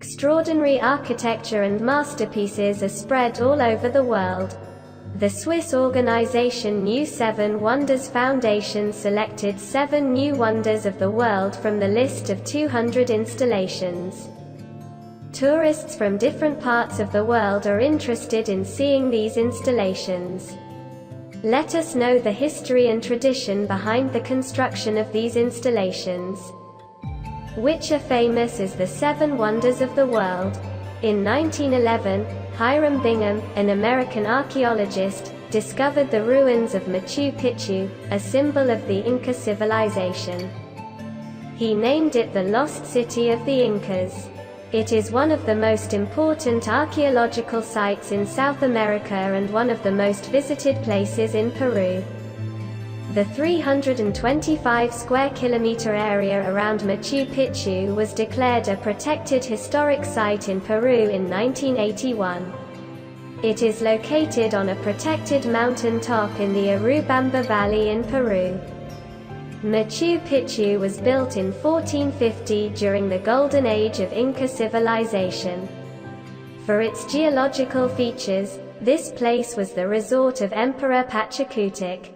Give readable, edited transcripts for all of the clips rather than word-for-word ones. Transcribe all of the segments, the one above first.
Extraordinary architecture and masterpieces are spread all over the world. The Swiss organization New Seven Wonders Foundation selected 7 new wonders of the world from the list of 200 installations. Tourists from different parts of the world are interested in seeing these installations. Let us know the history and tradition behind the construction of these installations. Which are famous as the 7 wonders of the world? In 1911, Hiram Bingham, an American archaeologist, discovered the ruins of Machu Picchu, a symbol of the Inca civilization. He named it the Lost City of the Incas. It is one of the most important archaeological sites in South America and one of the most visited places in Peru. The 325 square kilometer area around Machu Picchu was declared a protected historic site in Peru in 1981. It is located on a protected mountain top in the Urubamba Valley in Peru. Machu Picchu was built in 1450 during the Golden Age of Inca civilization. For its geological features, this place was the resort of Emperor Pachacutic.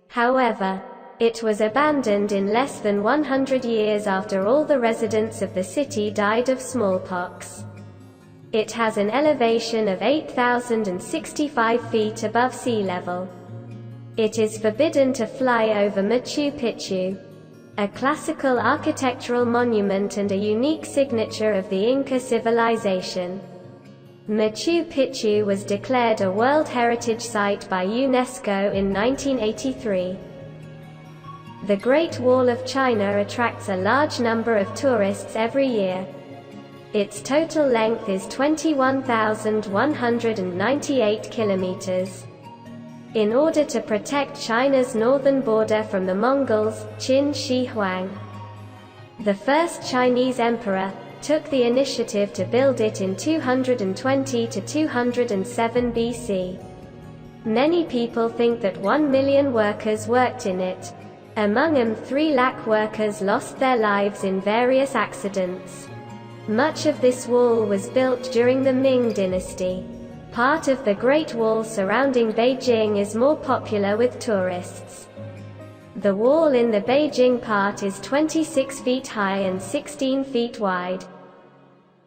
However, it was abandoned in less than 100 years after all the residents of the city died of smallpox. It has an elevation of 8,065 feet above sea level. It is forbidden to fly over Machu Picchu, a classical architectural monument and a unique signature of the Inca civilization. Machu Picchu was declared a World Heritage Site by UNESCO in 1983. The Great Wall of China attracts a large number of tourists every year. Its total length is 21,198 kilometers. In order to protect China's northern border from the Mongols, Qin Shi Huang, the first Chinese emperor, took the initiative to build it in 220 to 207 BC. Many people think that 1 million workers worked in it. Among them 3 lakh workers lost their lives in various accidents. Much of this wall was built during the Ming dynasty. Part of the Great Wall surrounding Beijing is more popular with tourists. The wall in the Beijing part is 26 feet high and 16 feet wide.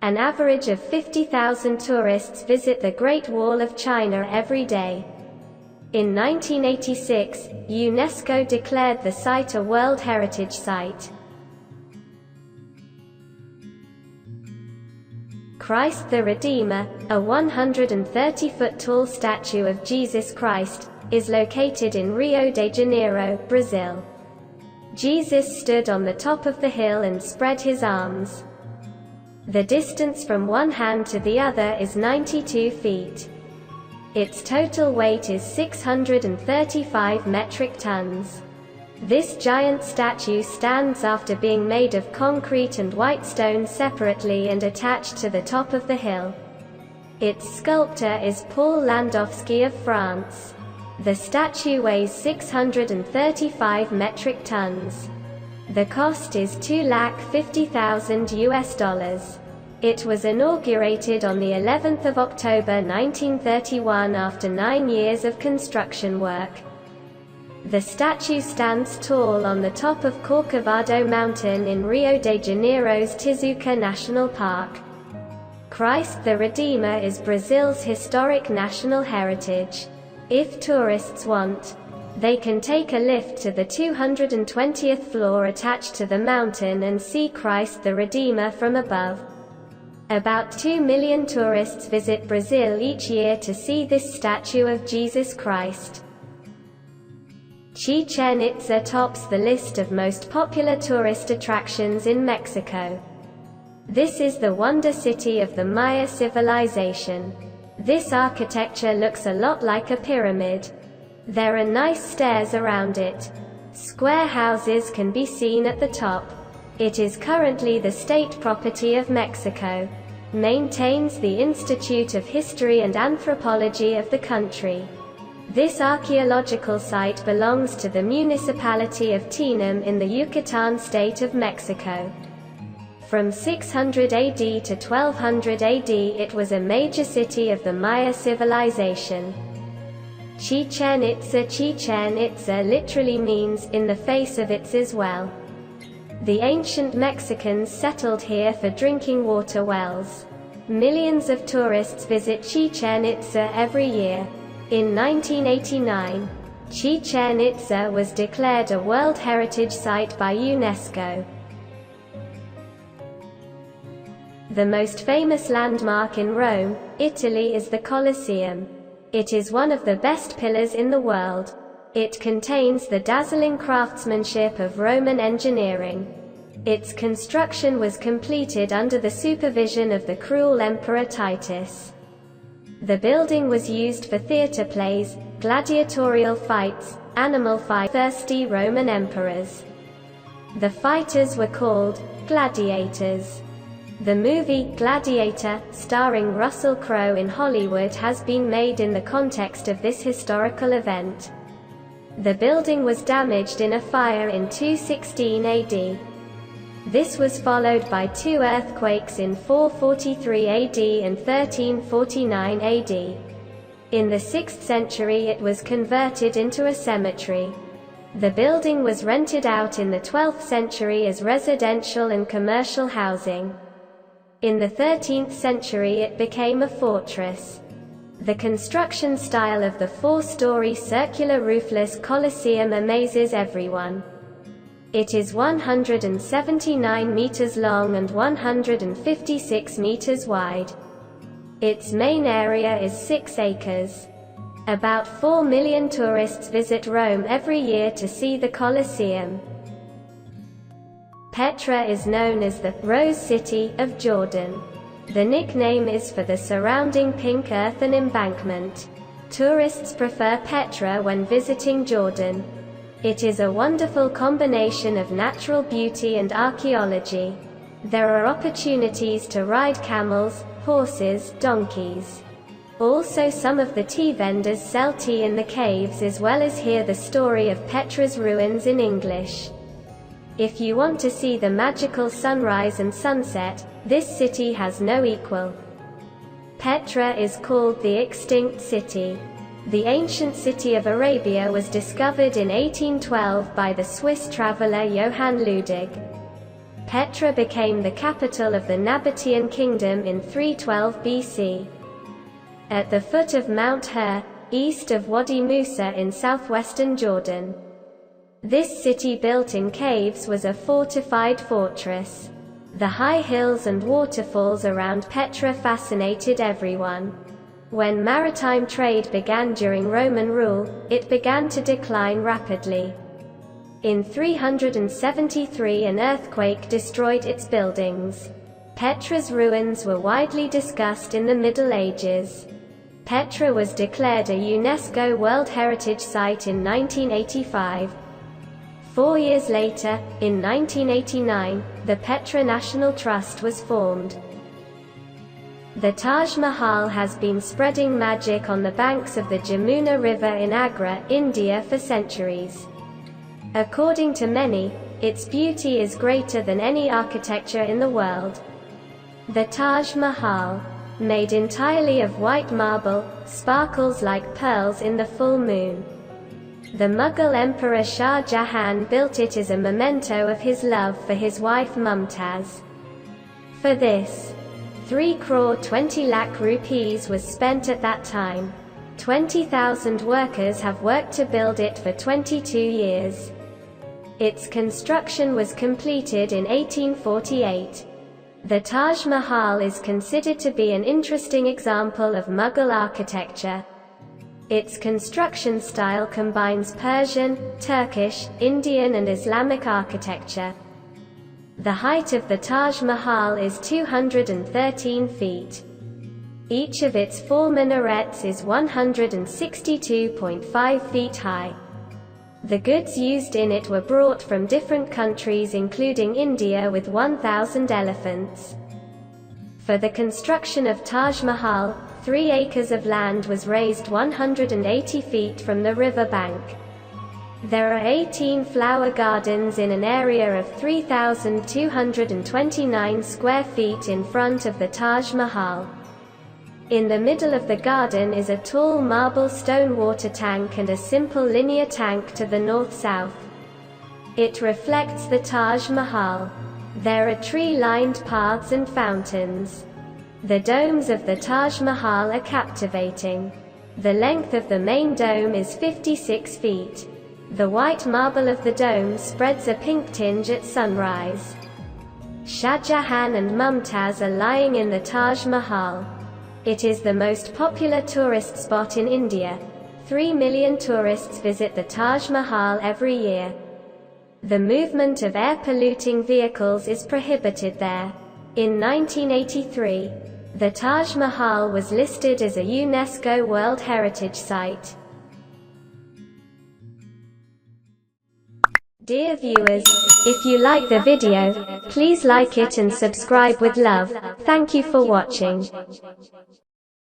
An average of 50,000 tourists visit the Great Wall of China every day. In 1986, UNESCO declared the site a World Heritage Site. Christ the Redeemer, a 130-foot-tall statue of Jesus Christ, is located in Rio de Janeiro, Brazil. Jesus stood on the top of the hill and spread his arms. The distance from one hand to the other is 92 feet. Its total weight is 635 metric tons. This giant statue stands after being made of concrete and white stone separately and attached to the top of the hill. Its sculptor is Paul Landowski of France. The statue weighs 635 metric tons. The cost is $250,000. It was inaugurated on the 11th of October 1931 after 9 years of construction work. The statue stands tall on the top of Corcovado Mountain in Rio de Janeiro's Tijuca National Park. Christ the Redeemer is Brazil's historic national heritage. If tourists want, they can take a lift to the 220th floor attached to the mountain and see Christ the Redeemer from above. About 2 million tourists visit Brazil each year to see this statue of Jesus Christ. Chichen Itza tops the list of most popular tourist attractions in Mexico. This is the wonder city of the Maya civilization. This architecture looks a lot like a pyramid. There are nice stairs around it. Square houses can be seen at the top. It is currently the state property of Mexico. Maintains the Institute of History and Anthropology of the country. This archaeological site belongs to the municipality of Tinam in the Yucatan state of Mexico. From 600 AD to 1200 AD it was a major city of the Maya civilization. Chichen Itza literally means, in the face of Itza's well. The ancient Mexicans settled here for drinking water wells. Millions of tourists visit Chichen Itza every year. In 1989, Chichen Itza was declared a World Heritage Site by UNESCO. The most famous landmark in Rome, Italy is the Colosseum. It is one of the best pillars in the world. It contains the dazzling craftsmanship of Roman engineering. Its construction was completed under the supervision of the cruel Emperor Titus. The building was used for theater plays, gladiatorial fights, animal fights, thirsty Roman emperors. The fighters were called gladiators. The movie Gladiator, starring Russell Crowe in Hollywood, has been made in the context of this historical event. The building was damaged in a fire in 216 AD. This was followed by two earthquakes in 443 AD and 1349 AD. In the 6th century it was converted into a cemetery. The building was rented out in the 12th century as residential and commercial housing. In the 13th century it became a fortress. The construction style of the 4-story circular roofless Colosseum amazes everyone. It is 179 meters long and 156 meters wide. Its main area is 6 acres. About 4 million tourists visit Rome every year to see the Colosseum. Petra is known as the Rose City of Jordan. The nickname is for the surrounding pink earthen embankment. Tourists prefer Petra when visiting Jordan. It is a wonderful combination of natural beauty and archaeology. There are opportunities to ride camels, horses, donkeys. Also some of the tea vendors sell tea in the caves as well as hear the story of Petra's ruins in English. If you want to see the magical sunrise and sunset, this city has no equal. Petra is called the extinct city. The ancient city of Arabia was discovered in 1812 by the Swiss traveler Johann Ludwig. Petra became the capital of the Nabatean kingdom in 312 BC. At the foot of Mount Hur, east of Wadi Musa in southwestern Jordan. This city built in caves was a fortified fortress. The high hills and waterfalls around Petra fascinated everyone. When maritime trade began during Roman rule, it began to decline rapidly. In 373 an earthquake destroyed its buildings. Petra's ruins were widely discussed in the Middle Ages. Petra was declared a UNESCO World Heritage Site in 1985. 4 years later, in 1989, the Petra National Trust was formed. The Taj Mahal has been spreading magic on the banks of the Jamuna River in Agra, India for centuries. According to many, its beauty is greater than any architecture in the world. The Taj Mahal, made entirely of white marble, sparkles like pearls in the full moon. The Mughal Emperor Shah Jahan built it as a memento of his love for his wife Mumtaz. For this, 3 crore 20 lakh rupees was spent at that time. 20,000 workers have worked to build it for 22 years. Its construction was completed in 1848. The Taj Mahal is considered to be an interesting example of Mughal architecture. Its construction style combines Persian, Turkish, Indian and Islamic architecture. The height of the Taj Mahal is 213 feet. Each of its 4 minarets is 162.5 feet high. The goods used in it were brought from different countries including India with 1,000 elephants. For the construction of Taj Mahal, 3 acres of land was raised 180 feet from the river bank. There are 18 flower gardens in an area of 3,229 square feet in front of the Taj Mahal. In the middle of the garden is a tall marble stone water tank and a simple linear tank to the north-south. It reflects the Taj Mahal. There are tree-lined paths and fountains. The domes of the Taj Mahal are captivating. The length of the main dome is 56 feet. The white marble of the dome spreads a pink tinge at sunrise. Shah Jahan and Mumtaz are lying in the Taj Mahal. It is the most popular tourist spot in India. 3 million tourists visit the Taj Mahal every year. The movement of air-polluting vehicles is prohibited there. In 1983, the Taj Mahal was listed as a UNESCO World Heritage Site. Dear viewers, if you like the video, please like it and subscribe with love. Thank you for watching.